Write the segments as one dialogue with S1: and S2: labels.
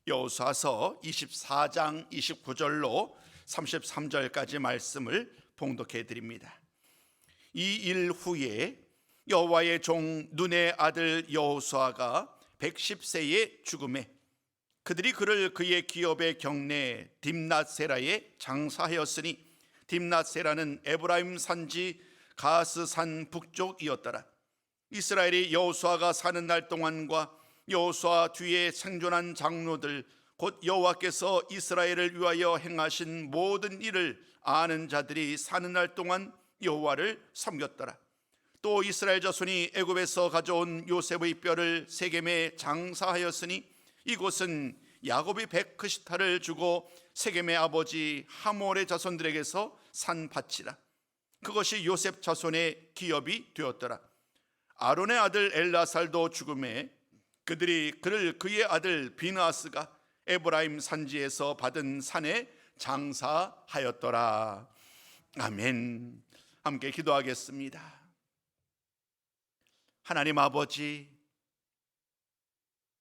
S1: 여호수아서 24장 29절로 33절까지 말씀을 봉독해 드립니다. 이 일 후에 여호와의 종 눈의 아들 여호수아가 110세에 죽음에 그들이 그를 그의 기업의 경내 딥낫세라에 장사하였으니 딥낫세라는 에브라임 산지 가스산 북쪽이었더라. 이스라엘이 여호수아가 사는 날 동안과 여호수아 뒤에 생존한 장로들 곧 여호와께서 이스라엘을 위하여 행하신 모든 일을 아는 자들이 사는 날 동안 여호와를 섬겼더라. 또 이스라엘 자손이 애굽에서 가져온 요셉의 뼈를 세겜에 장사하였으니 이곳은 야곱이 백크시타를 주고 세겜의 아버지 하몰의 자손들에게서 산 밭이라. 그것이 요셉 자손의 기업이 되었더라. 아론의 아들 엘라살도 죽음에 그들이 그를 그의 아들 비느하스가 에브라임 산지에서 받은 산에 장사하였더라. 아멘. 함께 기도하겠습니다. 하나님 아버지,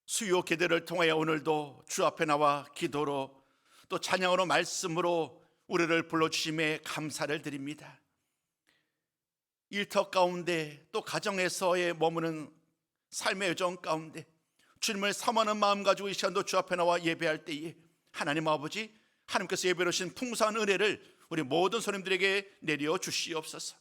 S1: 수요 기도를 통하여 오늘도 주 앞에 나와 기도로 또 찬양으로 말씀으로 우리를 불러주심에 감사를 드립니다. 일터 가운데 또 가정에서의 머무는 삶의 여정 가운데 주님을 사모하는 마음 가지고 이 시간도 주 앞에 나와 예배할 때에 하나님 아버지, 하나님께서 예배로 주신 풍성한 은혜를 우리 모든 손님들에게 내려 주시옵소서.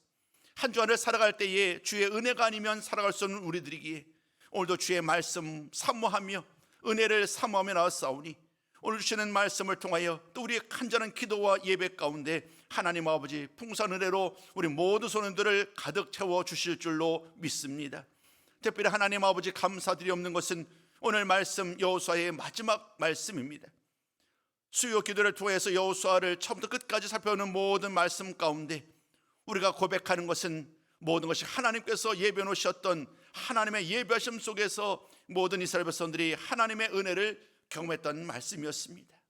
S1: 한 주간을 살아갈 때에 주의 은혜가 아니면 살아갈 수 없는 우리들이기에 오늘도 주의 말씀 사모하며 은혜를 사모하며 나왔사오니 오늘 주시는 말씀을 통하여 또 우리의 간절한 기도와 예배 가운데 하나님 아버지 풍성한 은혜로 우리 모든 손님들을 가득 채워 주실 줄로 믿습니다. 특별히 하나님 아버지 감사드리옵는 것은 오늘 말씀 여호수아의 마지막 말씀입니다. 수요 기도를 통해서 여호수아를 처음부터 끝까지 살펴보는 모든 말씀 가운데 우리가 고백하는 것은 모든 것이 하나님께서 예비해 놓으셨던 하나님의 예비하심 속에서 모든 이스라엘 백성들이 하나님의 은혜를 경험했던 말씀이었습니다.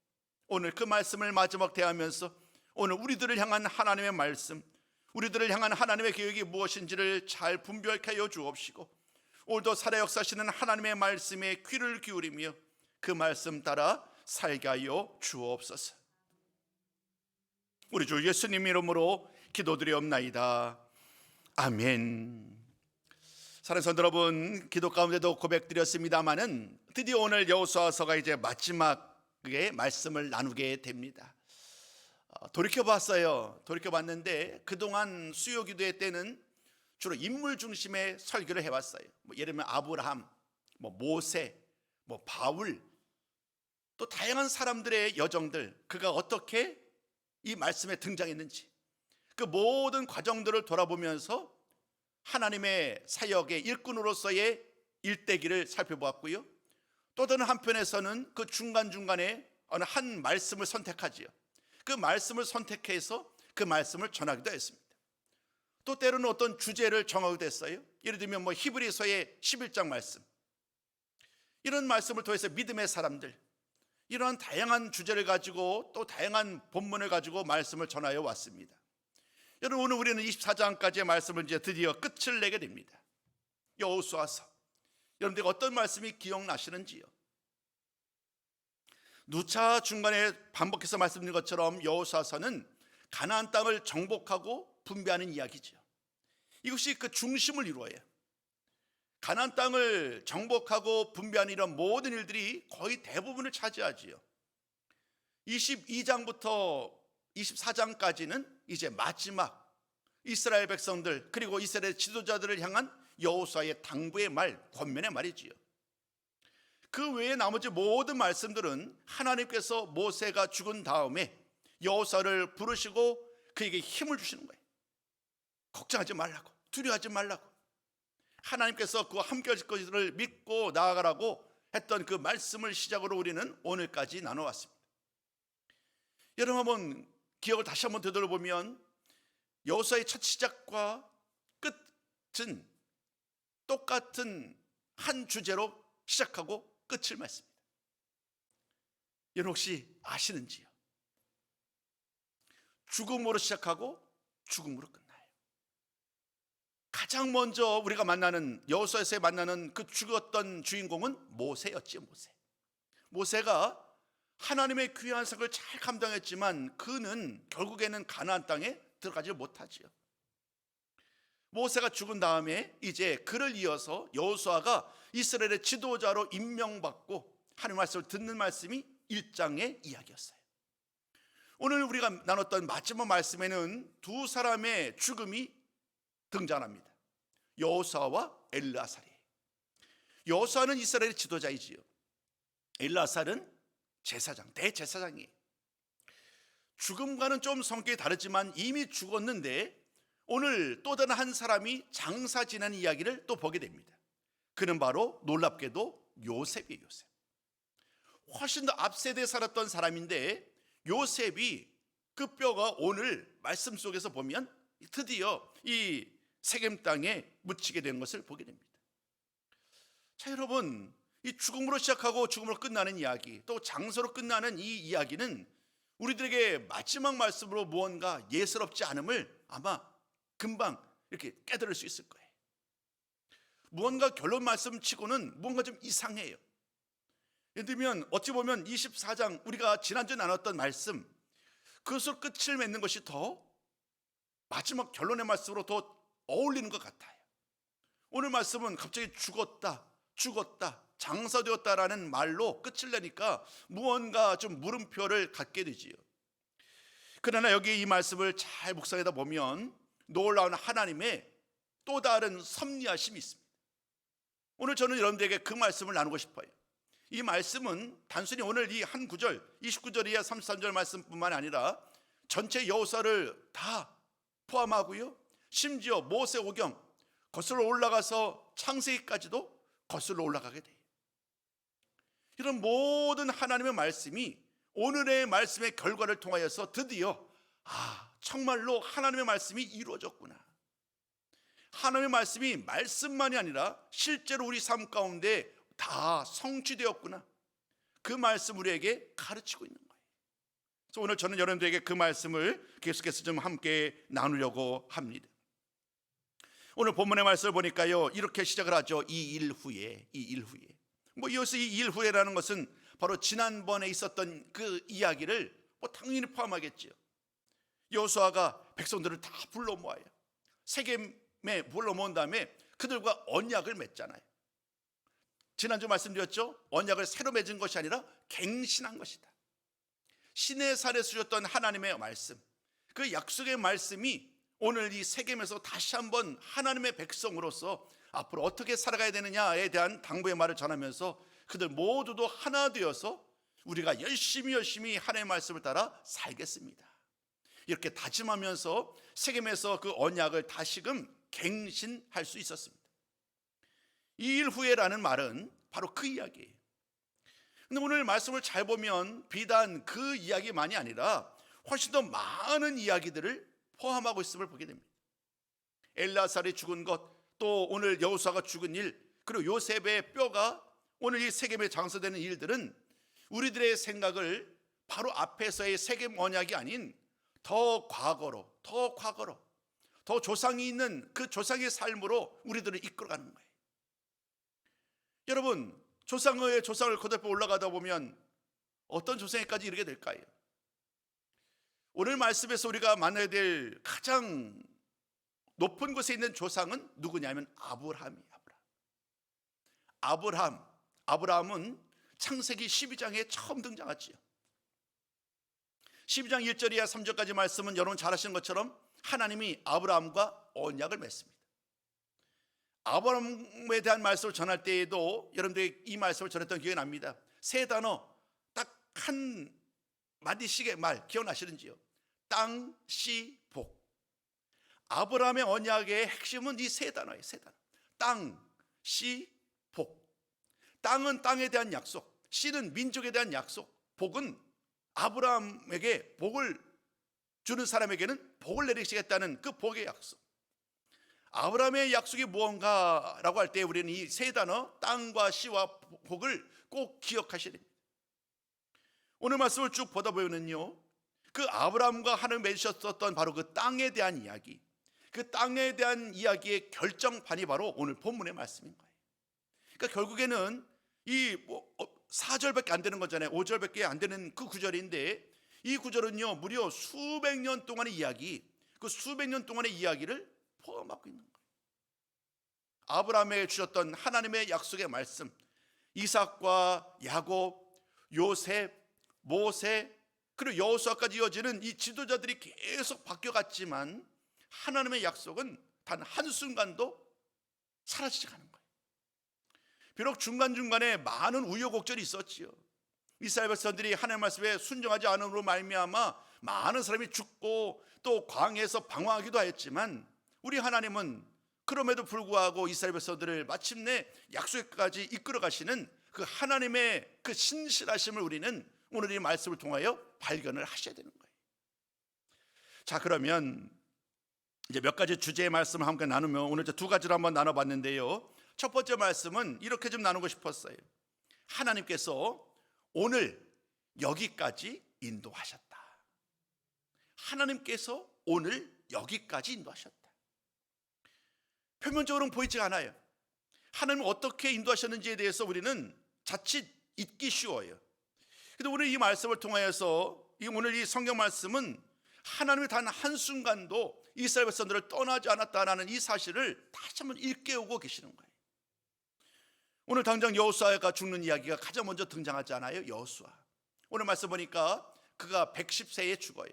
S1: 오늘 그 말씀을 마지막 대하면서 오늘 우리들을 향한 하나님의 말씀, 우리들을 향한 하나님의 계획이 무엇인지를 잘 분별케 하여 주옵시고 오늘도 살아 역사하시는 하나님의 말씀에 귀를 기울이며 그 말씀 따라 살게 하여 주옵소서. 우리 주 예수님 이름으로 기도드리옵나이다. 아멘. 사랑하는 성도 여러분, 기도 가운데도 고백드렸습니다마는 드디어 오늘 여호수아서가 이제 마지막에 말씀을 나누게 됩니다. 돌이켜봤는데 그동안 수요 기도회 때는 주로 인물 중심의 설교를 해왔어요. 예를 들면 아브라함, 모세, 바울, 또 다양한 사람들의 여정들, 그가 어떻게 이 말씀에 등장했는지 그 모든 과정들을 돌아보면서 하나님의 사역의 일꾼으로서의 일대기를 살펴보았고요. 또 다른 한편에서는 그 중간중간에 어느 한 말씀을 선택하지요. 그 말씀을 선택해서 그 말씀을 전하기도 했습니다. 또 때로는 어떤 주제를 정하기도 했어요. 예를 들면 히브리서의 11장 말씀, 이런 말씀을 통해서 믿음의 사람들, 이런 다양한 주제를 가지고 또 다양한 본문을 가지고 말씀을 전하여 왔습니다. 여러분, 오늘 우리는 24장까지의 말씀을 이제 드디어 끝을 내게 됩니다. 여호수아서, 여러분들 어떤 말씀이 기억나시는지요? 누차 중간에 반복해서 말씀드린 것처럼 여호수아서는 가나안 땅을 정복하고 분배하는 이야기죠. 이것이 그 중심을 이루어요. 가나안 땅을 정복하고 분배하는 이런 모든 일들이 거의 대부분을 차지하지요. 22장부터 24장까지는 이제 마지막 이스라엘 백성들 그리고 이스라엘 지도자들을 향한 여호수아의 당부의 말, 권면의 말이지요. 그 외에 나머지 모든 말씀들은 하나님께서 모세가 죽은 다음에 여호수아를 부르시고 그에게 힘을 주시는 거예요. 걱정하지 말라고, 두려워하지 말라고, 하나님께서 그와 함께 하실 것을 믿고 나아가라고 했던 그 말씀을 시작으로 우리는 오늘까지 나눠왔습니다. 여러분, 한번 기억을 다시 한번 되돌아보면 여호수아의 첫 시작과 끝은 똑같은 한 주제로 시작하고 끝을 맺습니다. 여러분 혹시 아시는지요? 죽음으로 시작하고 죽음으로 끝나요. 가장 먼저 우리가 만나는, 여호수아에서 만나는 그 죽었던 주인공은 모세였지요. 모세가 하나님의 귀한 상을 잘 감당했지만 그는 결국에는 가나안 땅에 들어가지 못하지요. 모세가 죽은 다음에 이제 그를 이어서 여호수아가 이스라엘의 지도자로 임명받고 하나님 말씀을 듣는 말씀이 1장의 이야기였어요. 오늘 우리가 나눴던 마지막 말씀에는 두 사람의 죽음이 등장합니다. 여호수아와 엘르아살이에요. 여호수아는 이스라엘의 지도자이지요. 엘르아살은 제사장, 대제사장이에요. 죽음과는 좀 성격이 다르지만 이미 죽었는데 오늘 또 다른 한 사람이 장사 지내는 이야기를 또 보게 됩니다. 그는 바로 놀랍게도 요셉이에요. 요셉. 훨씬 더 앞세대에 살았던 사람인데 요셉이 그 뼈가 오늘 말씀 속에서 보면 드디어 이 세겜 땅에 묻히게 된 것을 보게 됩니다. 자, 여러분, 이 죽음으로 시작하고 죽음으로 끝나는 이야기, 또 장서로 끝나는 이 이야기는 우리들에게 마지막 말씀으로 무언가 예스럽지 않음을 아마 금방 이렇게 깨달을 수 있을 거예요. 무언가 결론 말씀치고는 뭔가 좀 이상해요. 예를 들면 어찌 보면 24장 우리가 지난주에 나눴던 말씀, 그것으로 끝을 맺는 것이 더 마지막 결론의 말씀으로 더 어울리는 것 같아요. 오늘 말씀은 갑자기 죽었다 장사되었다라는 말로 끝을 내니까 무언가 좀 물음표를 갖게 되지요. 그러나 여기 이 말씀을 잘 묵상하다 보면 놀라운 하나님의 또 다른 섭리하심이 있습니다. 오늘 저는 여러분들에게 그 말씀을 나누고 싶어요. 이 말씀은 단순히 오늘 이 한 구절 29절 이하 33절 말씀뿐만 아니라 전체 여호수아를 다 포함하고요, 심지어 모세오경 거슬러 올라가서 창세기까지도 거슬러 올라가게 돼요. 이런 모든 하나님의 말씀이 오늘의 말씀의 결과를 통하여서 드디어 정말로 하나님의 말씀이 이루어졌구나, 하나님의 말씀이 말씀만이 아니라 실제로 우리 삶 가운데 다 성취되었구나, 그 말씀 우리에게 가르치고 있는 거예요. 그래서 오늘 저는 여러분들에게 그 말씀을 계속해서 좀 함께 나누려고 합니다. 오늘 본문의 말씀을 보니까요, 이렇게 시작을 하죠. 이 일 후에. 여기서 이 일 후에라는 것은 바로 지난번에 있었던 그 이야기를 당연히 포함하겠지요. 여호수아가 백성들을 다 불러 모아요. 세겜에 불러 모은 다음에 그들과 언약을 맺잖아요. 지난주 말씀드렸죠. 언약을 새로 맺은 것이 아니라 갱신한 것이다. 신의 살에 쓰셨던 하나님의 말씀, 그 약속의 말씀이 오늘 이 세겜에서 다시 한번 하나님의 백성으로서 앞으로 어떻게 살아가야 되느냐에 대한 당부의 말을 전하면서 그들 모두도 하나 되어서 우리가 열심히 하나님의 말씀을 따라 살겠습니다, 이렇게 다짐하면서 세겜에서 그 언약을 다시금 갱신할 수 있었습니다. 이 일 후에라는 말은 바로 그 이야기예요. 근데 오늘 말씀을 잘 보면 비단 그 이야기만이 아니라 훨씬 더 많은 이야기들을 포함하고 있음을 보게 됩니다. 엘르아살이 죽은 것, 또 오늘 여호수아가 죽은 일, 그리고 요셉의 뼈가 오늘 이 세겜에 장사되는 일들은 우리들의 생각을 바로 앞에서의 세겜 언약이 아닌 더 과거로 더 조상이 있는 그 조상의 삶으로 우리들을 이끌어가는 거예요. 여러분, 조상의 조상을 거듭해 올라가다 보면 어떤 조상에까지 이르게 될까요? 오늘 말씀에서 우리가 만나야 될 가장 높은 곳에 있는 조상은 누구냐면 아브라함이에요. 아브라함은 창세기 12장에 처음 등장하지요. 12장 1절 이하 3절까지 말씀은 여러분 잘 아시는 것처럼 하나님이 아브라함과 언약을 맺습니다. 아브라함에 대한 말씀을 전할 때에도 여러분들이 이 말씀을 전했던 기억이 납니다. 세 단어, 딱 한 마디씩의 말 기억나시는지요? 땅, 씨, 복. 아브라함의 언약의 핵심은 이 세 단어예요. 세 단어. 땅, 씨, 복. 땅은 땅에 대한 약속, 씨는 민족에 대한 약속, 복은 아브라함에게 복을 주는 사람에게는 복을 내리시겠다는 그 복의 약속. 아브라함의 약속이 무언가라고 할 때 우리는 이 세 단어 땅과 씨와 복을 꼭 기억하셔야 됩니다. 오늘 말씀을 쭉 보다 보면요, 그 아브라함과 하나님 맺으셨던 바로 그 땅에 대한 이야기, 그 땅에 대한 이야기의 결정판이 바로 오늘 본문의 말씀인 거예요. 그러니까 결국에는 이 4절밖에 안 되는 거잖아요. 5절밖에 안 되는 그 구절인데, 이 구절은요 무려 수백 년 동안의 이야기, 그 수백 년 동안의 이야기를 포함하고 있는 거예요. 아브라함에게 주셨던 하나님의 약속의 말씀, 이삭과 야곱, 요셉, 모세, 그리고 여호수아까지 이어지는 이 지도자들이 계속 바뀌어갔지만 하나님의 약속은 단 한순간도 사라지지 않은 거예요. 비록 중간중간에 많은 우여곡절이 있었지요. 이스라엘 백성들이 하나님의 말씀에 순종하지 않음으로 말미암아 많은 사람이 죽고 또 광야에서 방황하기도 하였지만, 우리 하나님은 그럼에도 불구하고 이스라엘 백성들을 마침내 약속까지 이끌어 가시는 그 하나님의 그 신실하심을 우리는 오늘 이 말씀을 통하여 발견을 하셔야 되는 거예요. 자, 그러면 이제 몇 가지 주제의 말씀을 함께 나누면, 오늘 이제 두 가지로 한번 나눠봤는데요. 첫 번째 말씀은 이렇게 좀 나누고 싶었어요. 하나님께서 오늘 여기까지 인도하셨다. 하나님께서 오늘 여기까지 인도하셨다. 표면적으로는 보이지 않아요. 하나님은 어떻게 인도하셨는지에 대해서 우리는 자칫 잊기 쉬워요. 그런데 오늘 이 말씀을 통하여서, 오늘 이 성경 말씀은 하나님이 단 한순간도 이스라엘 백성들을 떠나지 않았다라는 이 사실을 다시 한번 일깨우고 계시는 거예요. 오늘 당장 여호수아가 죽는 이야기가 가장 먼저 등장하지 않아요? 여호수아. 오늘 말씀 보니까 그가 110세에 죽어요.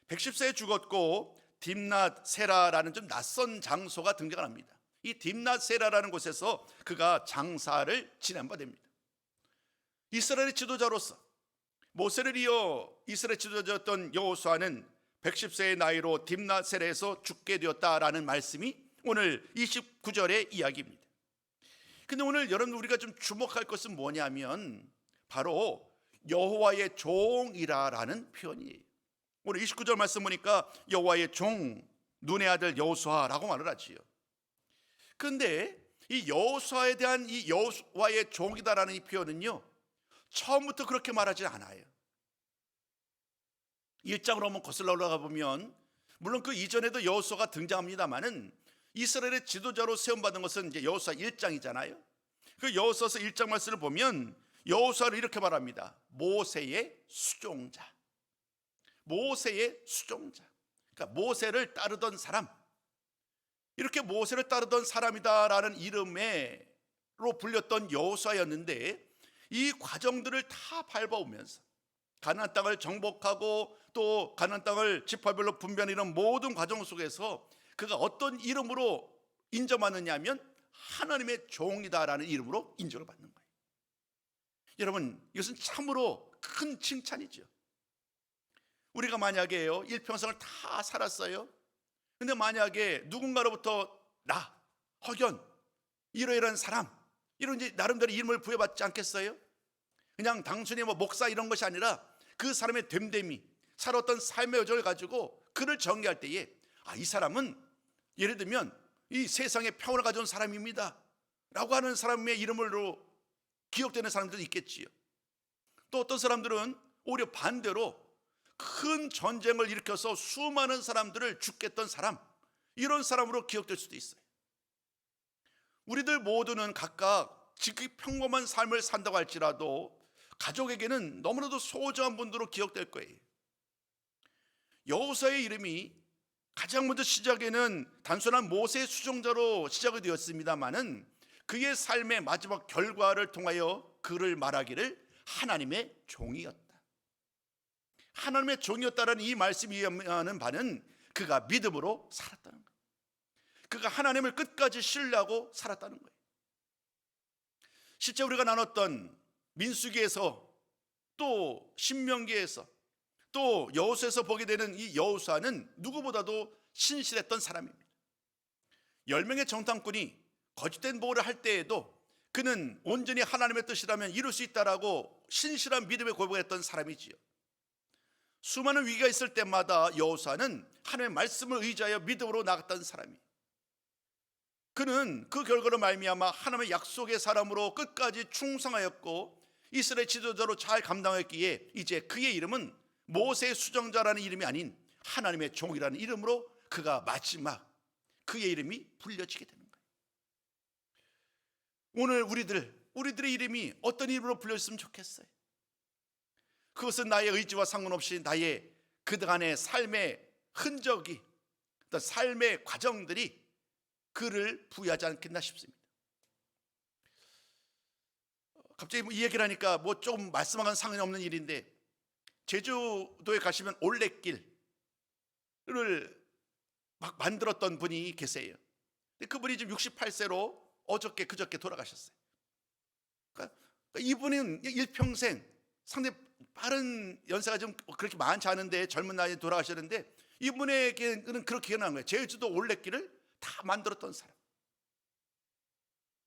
S1: 110세에 죽었고 딥낫 세라라는 좀 낯선 장소가 등장합니다. 이 딥낫 세라라는 곳에서 그가 장사를 지낸 바 됩니다. 이스라엘의 지도자로서 모세를 이어 이스라엘 지도자였던 여호수아는 110세의 나이로 딥낫 세라에서 죽게 되었다라는 말씀이 오늘 29절의 이야기입니다. 근데 오늘 여러분 우리가 좀 주목할 것은 뭐냐면 바로 여호와의 종이라라는 표현이에요. 오늘 29절 말씀 보니까 여호와의 종, 눈의 아들 여호수아라고 말을 하지요. 그런데 이 여호수아에 대한 이 여호와의 종이다라는 이 표현은요, 처음부터 그렇게 말하지 않아요. 1장으로 한번 거슬러 올라가 보면 물론 그 이전에도 여호수아가 등장합니다만은 이스라엘의 지도자로 세움받은 것은 이제 여호수아 1장이잖아요. 그 여호수아서 1장 말씀을 보면 여호수아를 이렇게 말합니다. 모세의 수종자. 모세의 수종자. 그러니까 모세를 따르던 사람. 이렇게 모세를 따르던 사람이다라는 이름으로 불렸던 여호수아였는데, 이 과정들을 다 밟아오면서 가나안 땅을 정복하고 또 가나안 땅을 지파별로 분배하는 모든 과정 속에서 그가 어떤 이름으로 인정받느냐 하면 하나님의 종이다라는 이름으로 인정을 받는 거예요. 여러분, 이것은 참으로 큰 칭찬이죠. 우리가 만약에요, 일평생을 다 살았어요. 근데 만약에 누군가로부터 나, 허견, 이러이러한 사람, 이런 이제 나름대로 이름을 부여받지 않겠어요? 그냥 단순히 뭐 목사 이런 것이 아니라 그 사람의 됨됨이, 살았던 삶의 여정을 가지고 그를 정의할 때에 이 사람은 예를 들면 이 세상에 평온을 가져온 사람입니다 라고 하는 사람의 이름으로 기억되는 사람들도 있겠지요. 또 어떤 사람들은 오히려 반대로 큰 전쟁을 일으켜서 수많은 사람들을 죽게 했던 사람, 이런 사람으로 기억될 수도 있어요. 우리들 모두는 각각 지극히 평범한 삶을 산다고 할지라도 가족에게는 너무나도 소중한 분들로 기억될 거예요. 여호수아의 이름이 가장 먼저 시작에는 단순한 모세의 수종자로 시작이 되었습니다마는 그의 삶의 마지막 결과를 통하여 그를 말하기를 하나님의 종이었다. 하나님의 종이었다라는 이 말씀이 의미하는 바는 그가 믿음으로 살았다는 거예요. 그가 하나님을 끝까지 신뢰하고 살았다는 거예요. 실제 우리가 나눴던 민수기에서 또 신명기에서 또 여호수아에서 보게 되는 이 여호수아는 누구보다도 신실했던 사람입니다. 10명의 정탐꾼이 거짓된 보고를 할 때에도 그는 온전히 하나님의 뜻이라면 이룰 수 있다라고 신실한 믿음의 고백했던 사람이지요. 수많은 위기가 있을 때마다 여호수아는 하나님의 말씀을 의지하여 믿음으로 나갔던 사람이에요. 그는 그 결과로 말미암아 하나님의 약속의 사람으로 끝까지 충성하였고 이스라엘 지도자로 잘 감당했기에 이제 그의 이름은 모세의 수종자라는 이름이 아닌 하나님의 종이라는 이름으로 그가 마지막 그의 이름이 불려지게 되는 거예요. 오늘 우리들 우리들의 이름이 어떤 이름으로 불렸으면 좋겠어요? 그것은 나의 의지와 상관없이 나의 그동안의 삶의 흔적이, 어떤 삶의 과정들이 그를 부여하지 않겠나 싶습니다. 갑자기 이 얘기를 하니까 뭐 조금 말씀하고는 상관이 없는 일인데, 제주도에 가시면 올레길을 막 만들었던 분이 계세요. 근데 그분이 지금 68세로 어저께 그저께 돌아가셨어요. 그러니까 이분은 일평생 상당히 빠른 연세가 좀 그렇게 많지 않은데 젊은 나이에 돌아가셨는데, 이분에게는 그렇게 기억나는 거예요. 제주도 올레길을 다 만들었던 사람.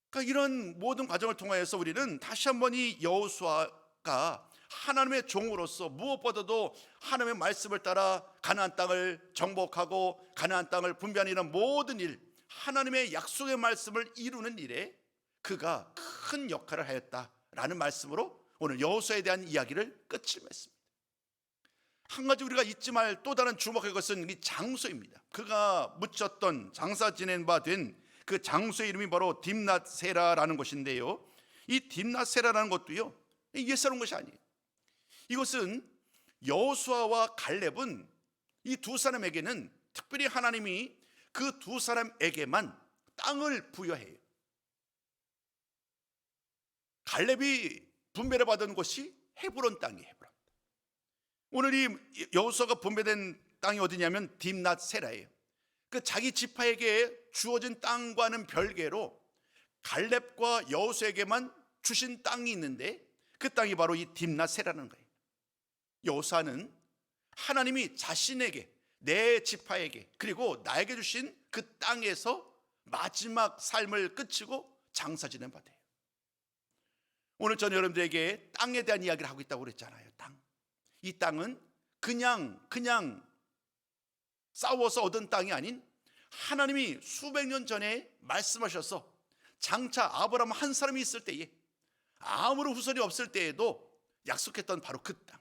S1: 그러니까 이런 모든 과정을 통하여서 우리는 다시 한번 이 여호수아가 하나님의 종으로서 무엇보다도 하나님의 말씀을 따라 가나안 땅을 정복하고 가나안 땅을 분배하는 이런 모든 일, 하나님의 약속의 말씀을 이루는 일에 그가 큰 역할을 하였다라는 말씀으로 오늘 여호수아에 대한 이야기를 끝을 맺습니다. 한 가지 우리가 잊지 말 또 다른 주목할 것은 이 장소입니다. 그가 묻혔던 장사 지낸 바 된 그 장소의 이름이 바로 딥낫세라라는 곳인데요, 이 딥낫세라라는 것도요 예사로운 것이 아니에요. 이것은 여호수아와 갈렙은 이 두 사람에게는 특별히 하나님이 그 두 사람에게만 땅을 부여해요. 갈렙이 분배를 받은 곳이 헤브론 땅이에요. 헤브론. 오늘 이 여호수아가 분배된 땅이 어디냐면 딥낫세라예요. 그 자기 지파에게 주어진 땅과는 별개로 갈렙과 여호수아에게만 주신 땅이 있는데, 그 땅이 바로 이 딥낫세라는 거예요. 여호수아는 하나님이 자신에게, 내 지파에게, 그리고 나에게 주신 그 땅에서 마지막 삶을 끝이고 장사 지낸 바 돼요. 오늘 저는 여러분들에게 땅에 대한 이야기를 하고 있다고 그랬잖아요. 땅. 이 땅은 그냥 싸워서 얻은 땅이 아닌, 하나님이 수백 년 전에 말씀하셔서 장차 아브라함 한 사람이 있을 때에, 아무런 후손이 없을 때에도 약속했던 바로 그 땅,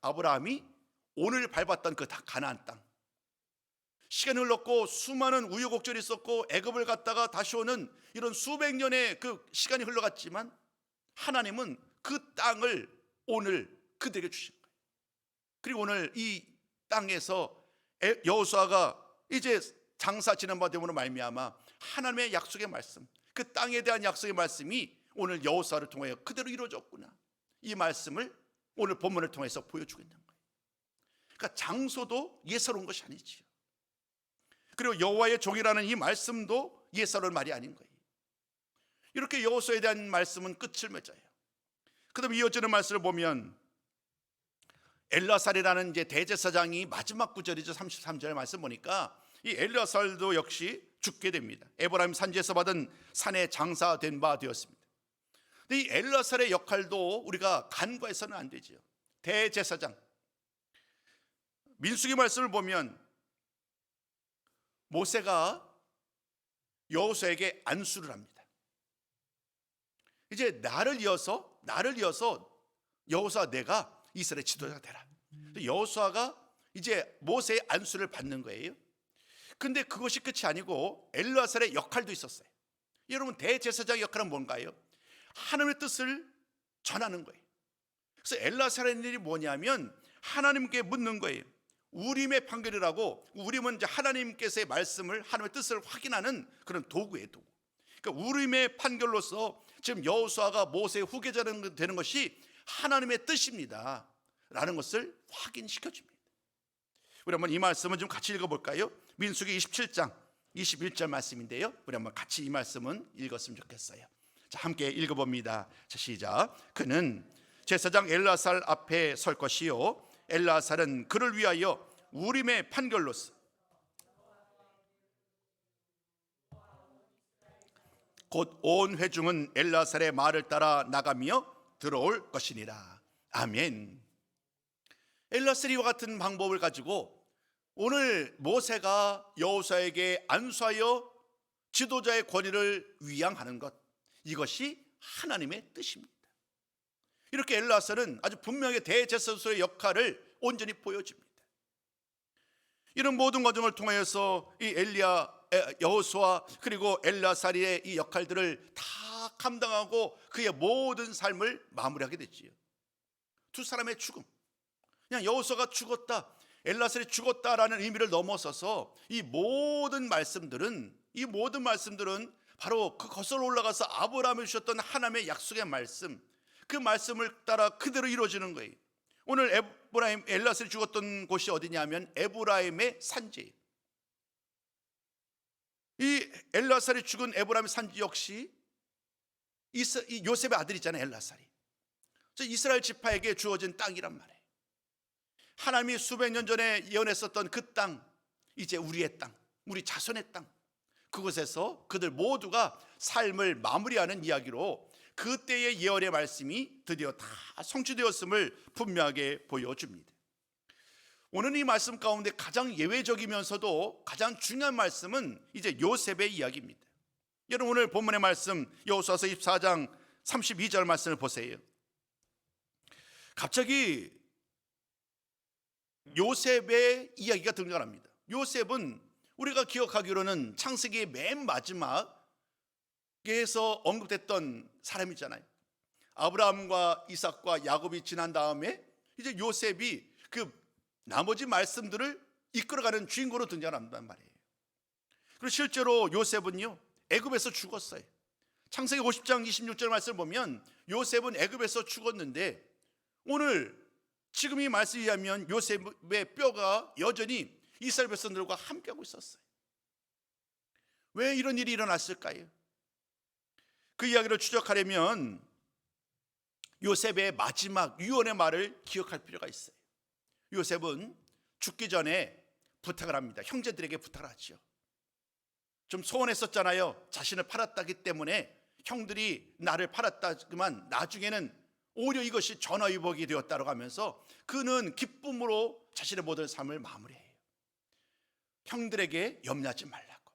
S1: 아브라함이 오늘 밟았던 그 가나안 땅. 시간이 흘렀고 수많은 우여곡절이 있었고 애굽을 갔다가 다시 오는 이런 수백 년의 그 시간이 흘러갔지만, 하나님은 그 땅을 오늘 그들에게 주신 거예요. 그리고 오늘 이 땅에서 여호수아가 이제 장사 지낸 바 됨으로 말미암아 하나님의 약속의 말씀, 그 땅에 대한 약속의 말씀이 오늘 여호수아를 통하여 그대로 이루어졌구나, 이 말씀을 오늘 본문을 통해서 보여주고 있는 거예요. 그러니까 장소도 예사로운 것이 아니지요. 그리고 여호와의 종이라는 이 말씀도 예사로운 말이 아닌 거예요. 이렇게 여호수아에 대한 말씀은 끝을 맺어요. 그다음 이어지는 말씀을 보면 엘라살이라는 이제 대제사장이 마지막 구절이죠. 33절의 말씀 보니까 이 엘라살도 역시 죽게 됩니다. 에브라임 산지에서 받은 산에 장사된 바 되었습니다. 근데 이 엘라살의 역할도 우리가 간과해서는 안 되지요. 대제사장, 민수기 말씀을 보면 모세가 여호수아에게 안수를 합니다. 이제 나를 이어서 여호수아, 내가 이스라엘 지도자가 되라. 여호수아가 이제 모세의 안수를 받는 거예요. 근데 그것이 끝이 아니고 엘르아살의 역할도 있었어요. 여러분, 대제사장의 역할은 뭔가요? 하나님의 뜻을 전하는 거예요. 그래서 엘르아살의 일이 뭐냐면 하나님께 묻는 거예요. 우림의 판결이라고, 우림은 이제 하나님께서의 말씀을, 하나님의 뜻을 확인하는 그런 도구예요, 도구. 그러니까 우림의 판결로서 지금 여호수아가 모세의 후계자가 되는 것이 하나님의 뜻입니다 라는 것을 확인시켜 줍니다. 우리 한번 이 말씀은 좀 같이 읽어볼까요? 민수기 27장 21절 말씀인데요, 우리 한번 같이 이 말씀은 읽었으면 좋겠어요. 자, 함께 읽어봅니다. 자, 시작. 그는 제사장 엘르아살 앞에 설 것이요, 엘르아살은 그를 위하여 우림의 판결로서 곧 온 회중은 엘르아살의 말을 따라 나가며 들어올 것이니라. 아멘. 엘르아살이와 같은 방법을 가지고 오늘 모세가 여호수아에게 안수하여 지도자의 권위를 위양하는 것, 이것이 하나님의 뜻입니다. 이렇게 엘르아살은 아주 분명히 대제사장의 역할을 온전히 보여줍니다. 이런 모든 과정을 통해서 이 여호수아 그리고 엘르아살의 이 역할들을 다 감당하고 그의 모든 삶을 마무리하게 됐지요. 두 사람의 죽음, 그냥 여호수아가 죽었다, 엘라살이 죽었다라는 의미를 넘어서서 이 모든 말씀들은 바로 그 거슬러 올라가서 아브라함에 주셨던 하나님의 약속의 말씀, 그 말씀을 따라 그대로 이루어지는 거예요. 오늘 엘라살이 죽었던 곳이 어디냐면 에브라임의 산지예요. 이 엘라살이 죽은 에브라임의 산지 역시 이 요셉의 아들이잖아요, 엘라살이. 이스라엘 지파에게 주어진 땅이란 말이에요. 하나님이 수백 년 전에 예언했었던 그 땅, 이제 우리의 땅, 우리 자손의 땅, 그곳에서 그들 모두가 삶을 마무리하는 이야기로 그때의 예언의 말씀이 드디어 다 성취되었음을 분명하게 보여줍니다. 오늘 이 말씀 가운데 가장 예외적이면서도 가장 중요한 말씀은 이제 요셉의 이야기입니다. 여러분, 오늘 본문의 말씀 여호수아서 24장 32절 말씀을 보세요. 갑자기 요셉의 이야기가 등장합니다. 요셉은 우리가 기억하기로는 창세기의 맨 마지막에서 언급됐던 사람이잖아요. 아브라함과 이삭과 야곱이 지난 다음에 이제 요셉이 그 나머지 말씀들을 이끌어가는 주인공으로 등장한단 말이에요. 그리고 실제로 요셉은요, 애굽에서 죽었어요. 창세기 50장 26절 말씀을 보면 요셉은 애굽에서 죽었는데, 오늘 지금 이 말씀에 의하면 요셉의 뼈가 여전히 이스라엘 백성들과 함께하고 있었어요. 왜 이런 일이 일어났을까요? 그 이야기를 추적하려면 요셉의 마지막 유언의 말을 기억할 필요가 있어요. 요셉은 죽기 전에 부탁을 합니다. 형제들에게 부탁을 하죠. 좀 소원했었잖아요. 자신을 팔았다기 때문에 형들이 나를 팔았다지만 나중에는 오히려 이것이 전화위복이 되었다고 하면서 그는 기쁨으로 자신의 모든 삶을 마무리해요. 형들에게 염려하지 말라고.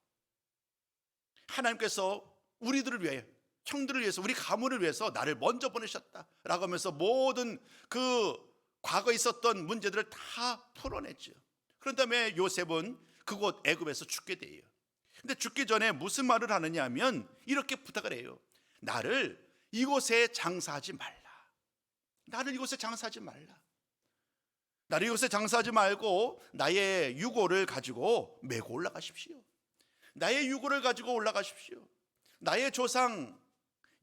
S1: 하나님께서 우리들을 위해, 형들을 위해서, 우리 가문을 위해서 나를 먼저 보내셨다라고 하면서 모든 그 과거에 있었던 문제들을 다 풀어냈죠. 그런 다음에 요셉은 그곳 애굽에서 죽게 돼요. 근데 죽기 전에 무슨 말을 하느냐 하면 이렇게 부탁을 해요. 나를 이곳에 장사하지 말라. 나를 이곳에 장사하지 말라. 나를 이곳에 장사하지 말고 나의 유고를 가지고 메고 올라가십시오. 나의 유고를 가지고 올라가십시오. 나의 조상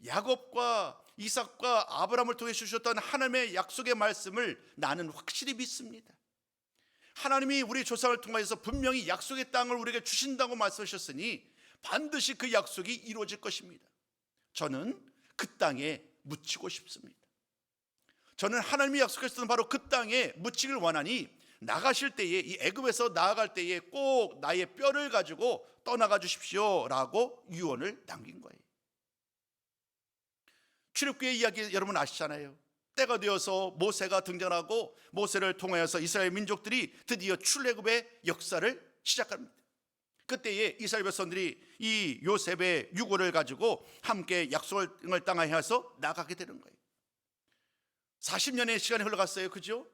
S1: 야곱과 이삭과 아브라함을 통해 주셨던 하나님의 약속의 말씀을 나는 확실히 믿습니다. 하나님이 우리 조상을 통해서 분명히 약속의 땅을 우리에게 주신다고 말씀하셨으니 반드시 그 약속이 이루어질 것입니다. 저는 그 땅에 묻히고 싶습니다. 저는 하나님이 약속하셨던 바로 그 땅에 묻히길 원하니 나가실 때에, 이 애굽에서 나아갈 때에 꼭 나의 뼈를 가지고 떠나가 주십시오 라고 유언을 남긴 거예요. 출애굽기의 이야기 여러분 아시잖아요. 때가 되어서 모세가 등장하고 모세를 통하여서 이스라엘 민족들이 드디어 출애굽의 역사를 시작합니다. 그때에 이스라엘 백성들이 이 요셉의 유고를 가지고 함께 약속을 땅에 해서 나가게 되는 거예요. 40년의 시간이 흘러갔어요. 그죠?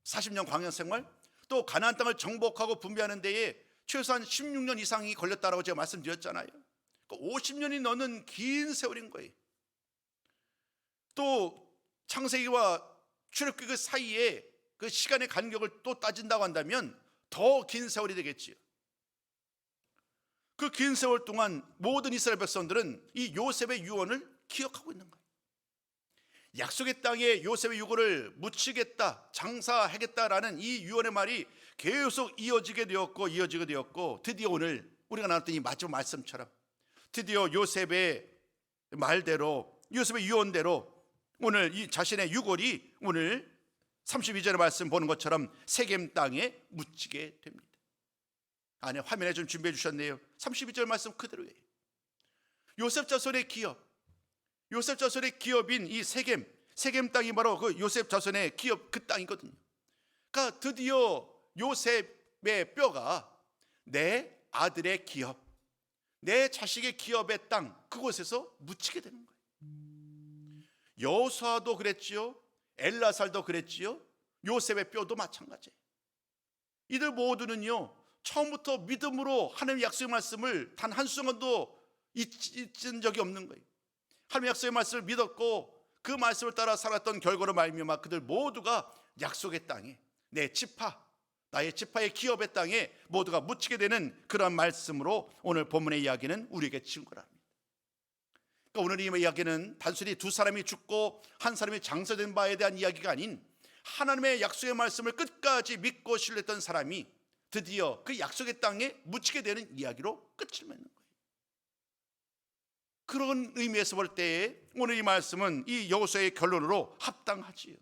S1: 40년 광야 생활, 또 가나안 땅을 정복하고 분배하는 데에 최소한 16년 이상이 걸렸다라고 제가 말씀드렸잖아요. 50년이 넘는 긴 세월인 거예요. 또 창세기와 출애굽기 그 사이에 그 시간의 간격을 또 따진다고 한다면 더 긴 세월이 되겠지요. 그 긴 세월 동안 모든 이스라엘 백성들은 이 요셉의 유언을 기억하고 있는 거예요. 약속의 땅에 요셉의 유고를 묻히겠다, 장사하겠다라는 이 유언의 말이 계속 이어지게 되었고 드디어 오늘 우리가 나눴던 이 마지막 말씀처럼 드디어 요셉의 말대로, 요셉의 유언대로 오늘 이 자신의 유골이 오늘 32절의 말씀 보는 것처럼 세겜 땅에 묻히게 됩니다. 안에 화면에 좀 준비해 주셨네요. 32절 말씀 그대로예요. 요셉 자손의 기업, 요셉 자손의 기업인 이 세겜 땅이 바로 그 요셉 자손의 기업 그 땅이거든요. 그러니까 드디어 요셉의 뼈가 내 아들의 기업, 내 자식의 기업의 땅, 그곳에서 묻히게 되는 거예요. 여호수아도 그랬지요, 엘라살도 그랬지요, 요셉의 뼈도 마찬가지예요. 이들 모두는요 처음부터 믿음으로 하나님의 약속의 말씀을 단 한순간도 잊은 적이 없는 거예요. 하나님의 약속의 말씀을 믿었고 그 말씀을 따라 살았던 결과로 말미암아 그들 모두가 약속의 땅에, 내 지파, 나의 지파의 기업의 땅에 모두가 묻히게 되는 그런 말씀으로 오늘 본문의 이야기는 우리에게 증거합니다. 그러니까 오늘 이 이야기는 단순히 두 사람이 죽고 한 사람이 장사된 바에 대한 이야기가 아닌 하나님의 약속의 말씀을 끝까지 믿고 신뢰했던 사람이 드디어 그 약속의 땅에 묻히게 되는 이야기로 끝을 맺는 거예요. 그런 의미에서 볼 때에 오늘 이 말씀은 이 여호수아의 결론으로 합당하지요.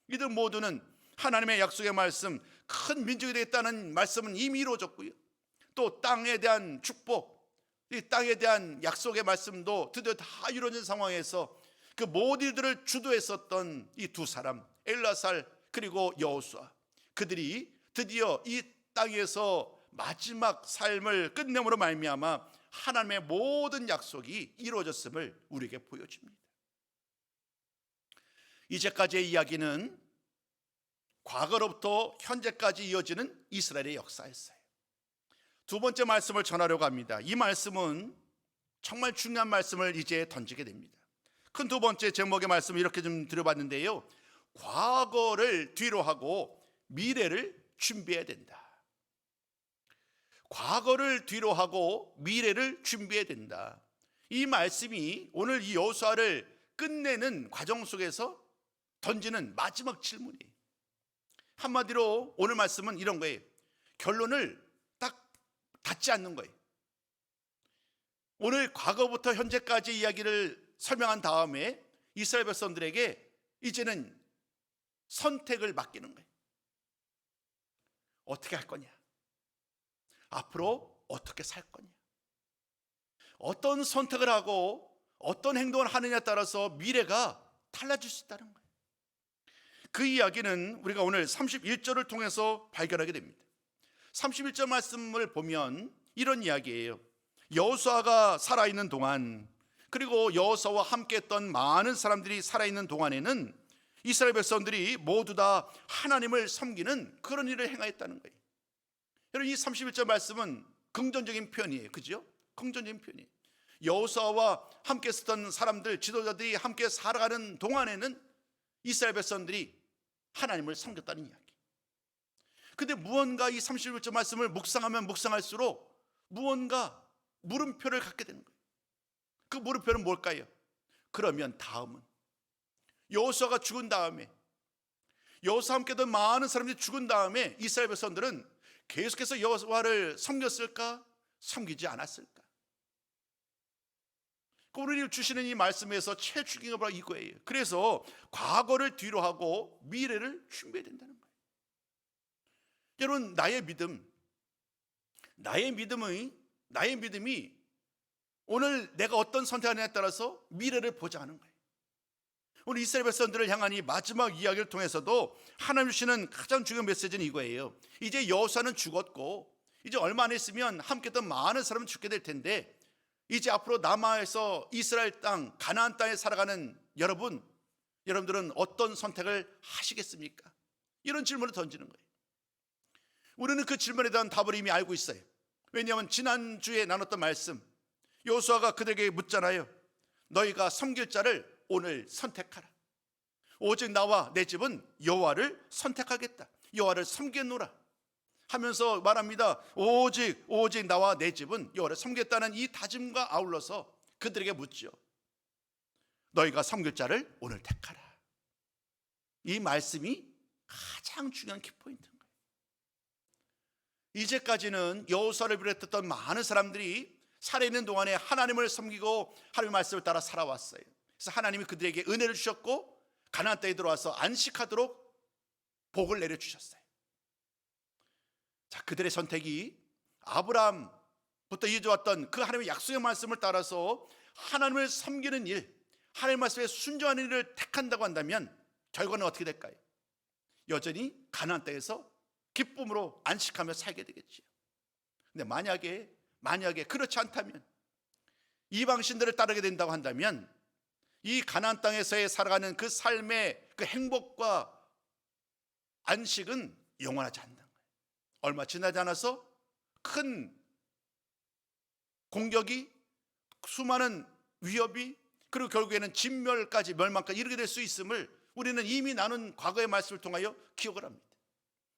S1: 이들 모두는 하나님의 약속의 말씀, 큰 민족이 되겠다는 말씀은 이미 이루어졌고요, 또 땅에 대한 축복, 이 땅에 대한 약속의 말씀도 드디어 다 이루어진 상황에서 그 모든 일들을 주도했었던 이 두 사람, 엘라살 그리고 여호수아, 그들이 드디어 이 땅에서 마지막 삶을 끝냄으로 말미암아 하나님의 모든 약속이 이루어졌음을 우리에게 보여줍니다. 이제까지의 이야기는 과거로부터 현재까지 이어지는 이스라엘의 역사였어요. 두 번째 말씀을 전하려고 합니다. 이 말씀은 정말 중요한 말씀을 이제 던지게 됩니다. 큰 두 번째 제목의 말씀을 이렇게 좀 드려봤는데요, 과거를 뒤로 하고 미래를 준비해야 된다. 과거를 뒤로 하고 미래를 준비해야 된다. 이 말씀이 오늘 이 여호수아를 끝내는 과정 속에서 던지는 마지막 질문이에요. 한마디로 오늘 말씀은 이런 거예요. 결론을 딱 닫지 않는 거예요. 오늘 과거부터 현재까지 이야기를 설명한 다음에 이스라엘 백성들에게 이제는 선택을 맡기는 거예요. 어떻게 할 거냐? 앞으로 어떻게 살 거냐? 어떤 선택을 하고 어떤 행동을 하느냐에 따라서 미래가 달라질 수 있다는 거예요. 그 이야기는 우리가 오늘 31절을 통해서 발견하게 됩니다. 31절 말씀을 보면 이런 이야기예요. 여호수아가 살아있는 동안, 그리고 여호수아와 함께 했던 많은 사람들이 살아있는 동안에는 이스라엘 백성들이 모두 다 하나님을 섬기는 그런 일을 행하였다는 거예요. 여러분, 이 31절 말씀은 긍정적인 표현이에요. 그죠? 긍정적인 표현이에요. 여호수아와 함께 있었던 사람들, 지도자들이 함께 살아가는 동안에는 이스라엘 백성들이 하나님을 섬겼다는 이야기. 근데 무언가 이 31절 말씀을 묵상하면 묵상할수록 무언가 물음표를 갖게 되는 거예요. 그 물음표는 뭘까요? 그러면 다음은 여호수아가 죽은 다음에, 여호수아와 함께 했던 많은 사람들이 죽은 다음에 이스라엘 백성들은 계속해서 여호수아를 섬겼을까? 섬기지 않았을까? 우리를 주시는 이 말씀에서 제일 중요한 게 이거예요. 그래서 과거를 뒤로 하고 미래를 준비해야 된다는 거예요. 여러분, 나의 믿음이 오늘 내가 어떤 선택하느냐에 따라서 미래를 보자 하는 거예요. 오늘 이스라엘 백성들을 향한 이 마지막 이야기를 통해서도 하나님 주시는 가장 중요한 메시지는 이거예요. 이제 여호수아는 죽었고 이제 얼마 안 있으면 함께 했던 많은 사람은 죽게 될 텐데, 이제 앞으로 남아에서 이스라엘 땅, 가나안 땅에 살아가는 여러분들은 어떤 선택을 하시겠습니까? 이런 질문을 던지는 거예요. 우리는 그 질문에 대한 답을 이미 알고 있어요. 왜냐하면 지난주에 나눴던 말씀, 여호수아가 그들에게 묻잖아요. 너희가 섬길 자를 오늘 선택하라. 오직 나와 내 집은 여호와를 선택하겠다. 여호와를 섬기노라 하면서 말합니다. 오직 나와 내 집은 여호와를 섬기겠다는 이 다짐과 아울러서 그들에게 묻죠. 너희가 섬길 자를 오늘 택하라. 이 말씀이 가장 중요한 키포인트인 거예요. 이제까지는 여호수아를 비롯했던 많은 사람들이 살아있는 동안에 하나님을 섬기고 하나님의 말씀을 따라 살아왔어요. 그래서 하나님이 그들에게 은혜를 주셨고 가나안 땅에 들어와서 안식하도록 복을 내려주셨어요. 자, 그들의 선택이 아브라함부터 이어져왔던 그 하나님의 약속의 말씀을 따라서 하나님을 섬기는 일, 하나님의 말씀에 순종하는 일을 택한다고 한다면 결과는 어떻게 될까요? 여전히 가나안 땅에서 기쁨으로 안식하며 살게 되겠지요. 근데 만약에 그렇지 않다면, 이방신들을 따르게 된다고 한다면 이 가나안 땅에서의 살아가는 그 삶의 그 행복과 안식은 영원하지 않는다는 거예요. 얼마 지나지 않아서 큰 공격이, 수많은 위협이, 그리고 결국에는 진멸까지, 멸망까지 이르게 될 수 있음을 우리는 이미 나눈 과거의 말씀을 통하여 기억을 합니다.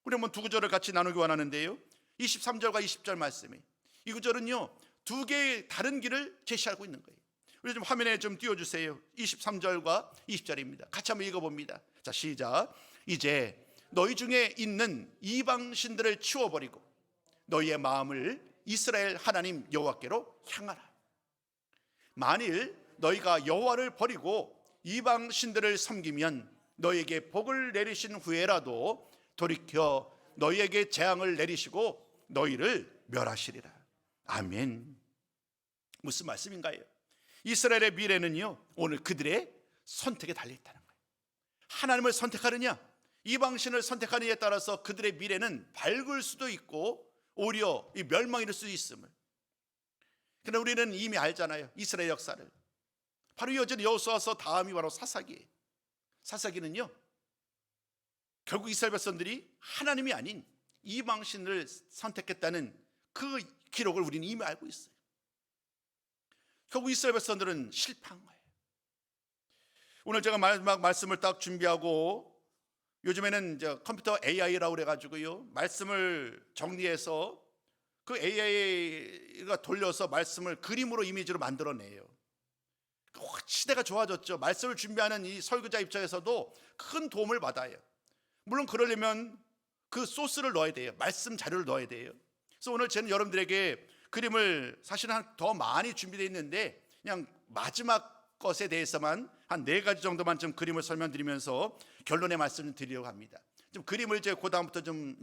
S1: 우리 한번 두 구절을 같이 나누기 원하는데요, 23절과 20절 말씀이, 이 구절은요 두 개의 다른 길을 제시하고 있는 거예요. 우리 좀 화면에 좀 띄워주세요. 23절과 20절입니다. 같이 한번 읽어봅니다. 자, 시작. 이제 너희 중에 있는 이방신들을 치워버리고 너희의 마음을 이스라엘 하나님 여호와께로 향하라. 만일 너희가 여호와를 버리고 이방신들을 섬기면 너희에게 복을 내리신 후에라도 돌이켜 너희에게 재앙을 내리시고 너희를 멸하시리라. 아멘. 무슨 말씀인가요? 이스라엘의 미래는요 오늘 그들의 선택에 달려있다는 거예요. 하나님을 선택하느냐 이방신을 선택하느냐에 따라서 그들의 미래는 밝을 수도 있고 오히려 이 멸망이 될 수도 있음을. 그런데 우리는 이미 알잖아요. 이스라엘 역사를. 바로 이어진 여호수아서 다음이 바로 사사기예요. 사사기는요 결국 이스라엘 백성들이 하나님이 아닌 이방신을 선택했다는 그 기록을 우리는 이미 알고 있어요. 결국 이스라엘 백성들은 실패한 거예요. 오늘 제가 마지막 말씀을 딱 준비하고, 요즘에는 이제 컴퓨터 AI라고 그래가지고요 말씀을 정리해서 그 AI가 돌려서 말씀을 그림으로 이미지로 만들어내요. 시대가 좋아졌죠. 말씀을 준비하는 이 설교자 입장에서도 큰 도움을 받아요. 물론 그러려면 그 소스를 넣어야 돼요. 말씀 자료를 넣어야 돼요. 그래서 오늘 저는 여러분들에게 그림을 사실은 더 많이 준비되어 있는데 그냥 마지막 것에 대해서만 한 4가지 정도만 좀 그림을 설명드리면서 결론의 말씀을 드리려고 합니다. 좀 그림을 이제 그 다음부터 좀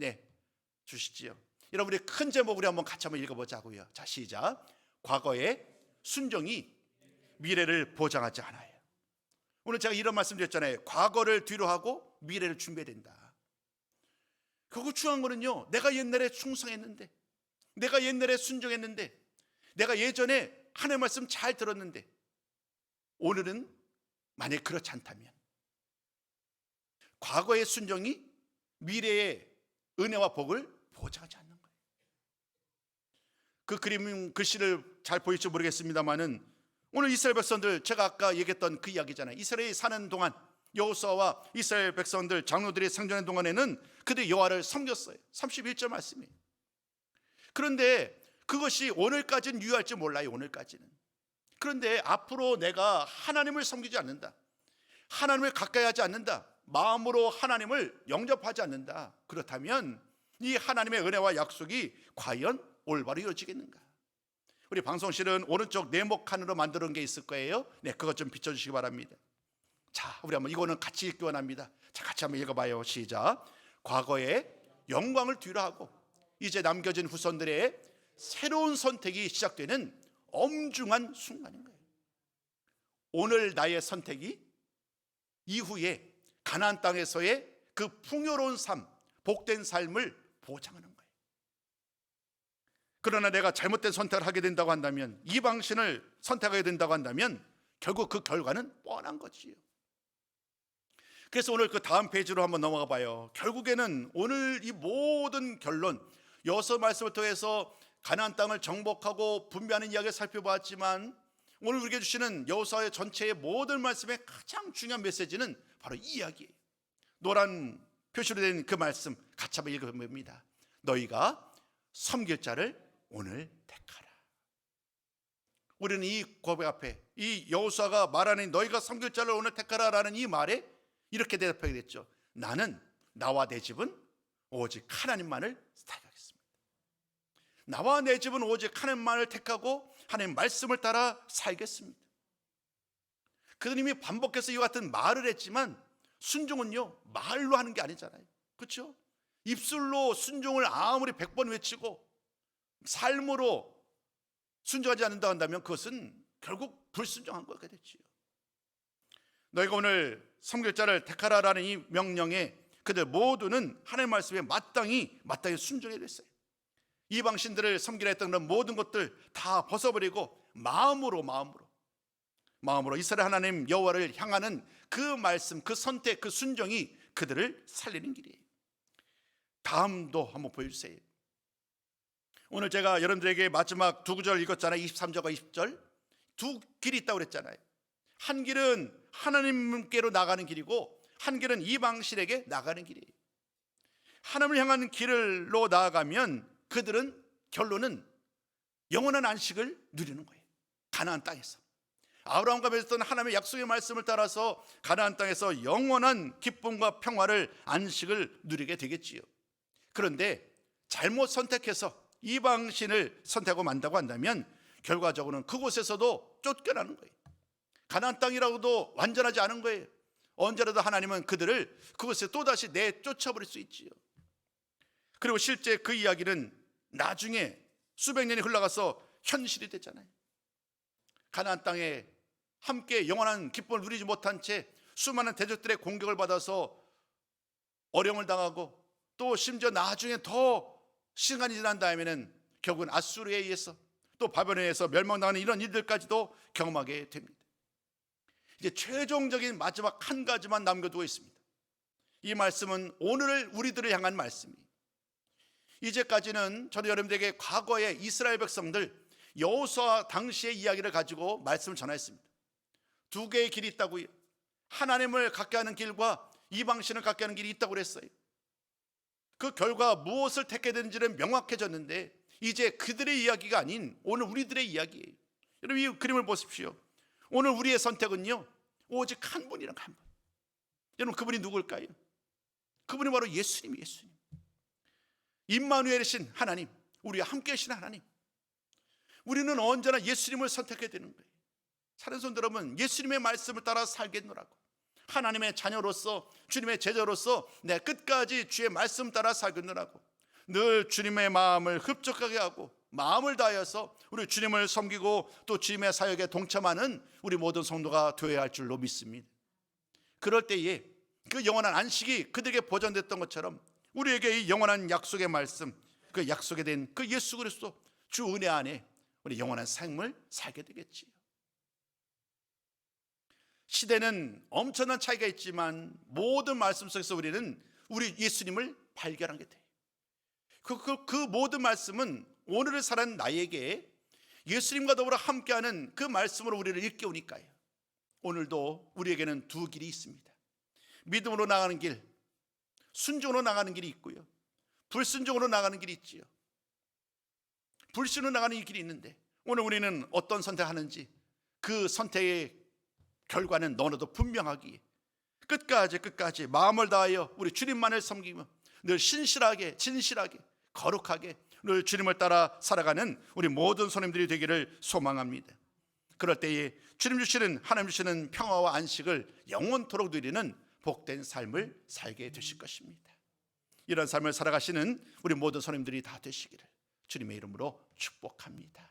S1: 주시지요. 여러분, 우리 큰 제목으로 한번 같이 한번 읽어보자고요. 자, 시작. 과거의 순종이 미래를 보장하지 않아요. 오늘 제가 이런 말씀 드렸잖아요. 과거를 뒤로 하고 미래를 준비해야 된다. 결국 중요한 거는요, 내가 옛날에 충성했는데, 내가 옛날에 순종했는데, 내가 예전에 하나님의 말씀 잘 들었는데 오늘은 만약 그렇지 않다면 과거의 순종이 미래의 은혜와 복을 보장하지 않는 거예요. 그 그림 글씨를 잘 보일지 모르겠습니다만은 오늘 이스라엘 백성들, 제가 아까 얘기했던 그 이야기잖아요. 이스라엘이 사는 동안 여호수아와 이스라엘 백성들 장로들이 생존하는 동안에는 그들이 여호와를 섬겼어요. 31절 말씀이에요. 그런데 그것이 오늘까지는 유효할지 몰라요. 오늘까지는. 그런데 앞으로 내가 하나님을 섬기지 않는다, 하나님을 가까이 하지 않는다, 마음으로 하나님을 영접하지 않는다, 그렇다면 이 하나님의 은혜와 약속이 과연 올바로 이루어지겠는가? 우리 방송실은 오른쪽 네모 칸으로 만들어 놓은 게 있을 거예요. 그것 좀 비춰주시기 바랍니다. 자, 우리 한번 이거는 같이 읽기 원합니다. 자, 같이 한번 읽어봐요. 시작. 과거의 영광을 뒤로 하고 이제 남겨진 후손들의 새로운 선택이 시작되는 엄중한 순간인 거예요. 오늘 나의 선택이 이후에 가나안 땅에서의 그 풍요로운 삶, 복된 삶을 보장하는 거예요. 그러나 내가 잘못된 선택을 하게 된다고 한다면, 이방신을 선택하게 된다고 한다면 결국 그 결과는 뻔한 거지요. 그래서 오늘 그 다음 페이지로 한번 넘어가 봐요. 결국에는 오늘 이 모든 결론, 여호수아 말씀을 통해서 가나안 땅을 정복하고 분배하는 이야기를 살펴보았지만, 오늘 우리에게 주시는 여호수아의 전체의 모든 말씀의 가장 중요한 메시지는 바로 이 이야기예요. 노란 표시로 된 그 말씀 같이 한번 읽어봅니다. 너희가 섬길 자를 오늘 택하라. 우리는 이 고백 앞에 이 여호수아가 말하는 너희가 섬길 자를 오늘 택하라라는 이 말에 이렇게 대답하게 됐죠. 나는 나와 내 집은 오직 하나님만을 택하겠습니다. 나와 내 집은 오직 하나님만을 택하고 하나님 말씀을 따라 살겠습니다. 그들은 이미 반복해서 이와 같은 말을 했지만 순종은요 말로 하는 게 아니잖아요. 그렇죠? 입술로 순종을 아무리 100번 외치고 삶으로 순종하지 않는다 한다면 그것은 결국 불순종한 거가 되지요. 너희가 오늘 섬길 자를 택하라라는 이 명령에 그들 모두는 하나님의 말씀에 마땅히 순종해 됐어요. 이방신들을 섬기려 했던 그런 모든 것들 다 벗어버리고 마음으로 이스라엘 하나님 여호와를 향하는 그 말씀, 그 선택, 그 순종이 그들을 살리는 길이에요. 다음도 한번 보여주세요. 오늘 제가 여러분들에게 마지막 두 구절 읽었잖아요. 23절과 20절 두 길이 있다고 그랬잖아요. 한 길은 하나님께로 나가는 길이고 한 길은 이방신에게 나가는 길이에요. 하나님을 향한 길로 나아가면 그들은 결론은 영원한 안식을 누리는 거예요. 가나안 땅에서 아브라함과 맺었던 하나님의 약속의 말씀을 따라서 가나안 땅에서 영원한 기쁨과 평화를, 안식을 누리게 되겠지요. 그런데 잘못 선택해서 이방신을 선택하고 만다고 한다면 결과적으로는 그곳에서도 쫓겨나는 거예요. 가나안 땅이라고도 완전하지 않은 거예요. 언제라도 하나님은 그들을 그곳에 또다시 내쫓아버릴 수 있지요. 그리고 실제 그 이야기는 나중에 수백 년이 흘러가서 현실이 됐잖아요. 가나안 땅에 함께 영원한 기쁨을 누리지 못한 채 수많은 대적들의 공격을 받아서 어려움을 당하고, 또 심지어 나중에 더 시간이 지난 다음에는 결국은 아수르에 의해서 또 바벨론에 의해서 멸망당하는 이런 일들까지도 경험하게 됩니다. 이제 최종적인 마지막 한 가지만 남겨두고 있습니다. 이 말씀은 오늘을 우리들을 향한 말씀이에요. 이제까지는 저는 여러분들에게 과거의 이스라엘 백성들 여호수아 당시의 이야기를 가지고 말씀을 전했습니다. 두 개의 길이 있다고요. 하나님을 갖게 하는 길과 이방신을 갖게 하는 길이 있다고 그랬어요. 그 결과 무엇을 택해야 되는지는 명확해졌는데 이제 그들의 이야기가 아닌 오늘 우리들의 이야기예요. 여러분 이 그림을 보십시오. 오늘 우리의 선택은요 오직 한 분이란 한 분. 여러분 그분이 누굴까요? 그분이 바로 예수님. 임마누엘이신 하나님, 우리와 함께 하신 하나님. 우리는 언제나 예수님을 선택해야 되는 거예요. 사랑하는 성도 여러분, 예수님의 말씀을 따라 살겠노라고, 하나님의 자녀로서, 주님의 제자로서 내 끝까지 주의 말씀 따라 살겠노라고 늘 주님의 마음을 흡족하게 하고 마음을 다하여서 우리 주님을 섬기고 또 주님의 사역에 동참하는 우리 모든 성도가 되어야 할 줄로 믿습니다. 그럴 때에 그 영원한 안식이 그들에게 보전됐던 것처럼 우리에게 이 영원한 약속의 말씀, 그 약속에 된 그 예수 그리스도 주 은혜 안에 우리 영원한 삶을 살게 되겠지요. 시대는 엄청난 차이가 있지만 모든 말씀 속에서 우리는 우리 예수님을 발견하게 돼요. 그 모든 말씀은 오늘을 살아가는 나에게 예수님과 더불어 함께하는 그 말씀으로 우리를 일깨우니까요. 오늘도 우리에게는 두 길이 있습니다. 믿음으로 나가는 길, 순종으로 나가는 길이 있고요, 불순종으로 나가는 길이 있지요. 불신으로 나가는 이 길이 있는데 오늘 우리는 어떤 선택하는지 그 선택의 결과는 너무나도 분명하기에 끝까지 마음을 다하여 우리 주님만을 섬기며 늘 신실하게, 진실하게, 거룩하게 늘 주님을 따라 살아가는 우리 모든 손님들이 되기를 소망합니다. 그럴 때에 주님 주시는, 하나님 주시는 평화와 안식을 영원토록 누리는 복된 삶을 살게 되실 것입니다. 이런 삶을 살아가시는 우리 모든 손님들이 다 되시기를 주님의 이름으로 축복합니다.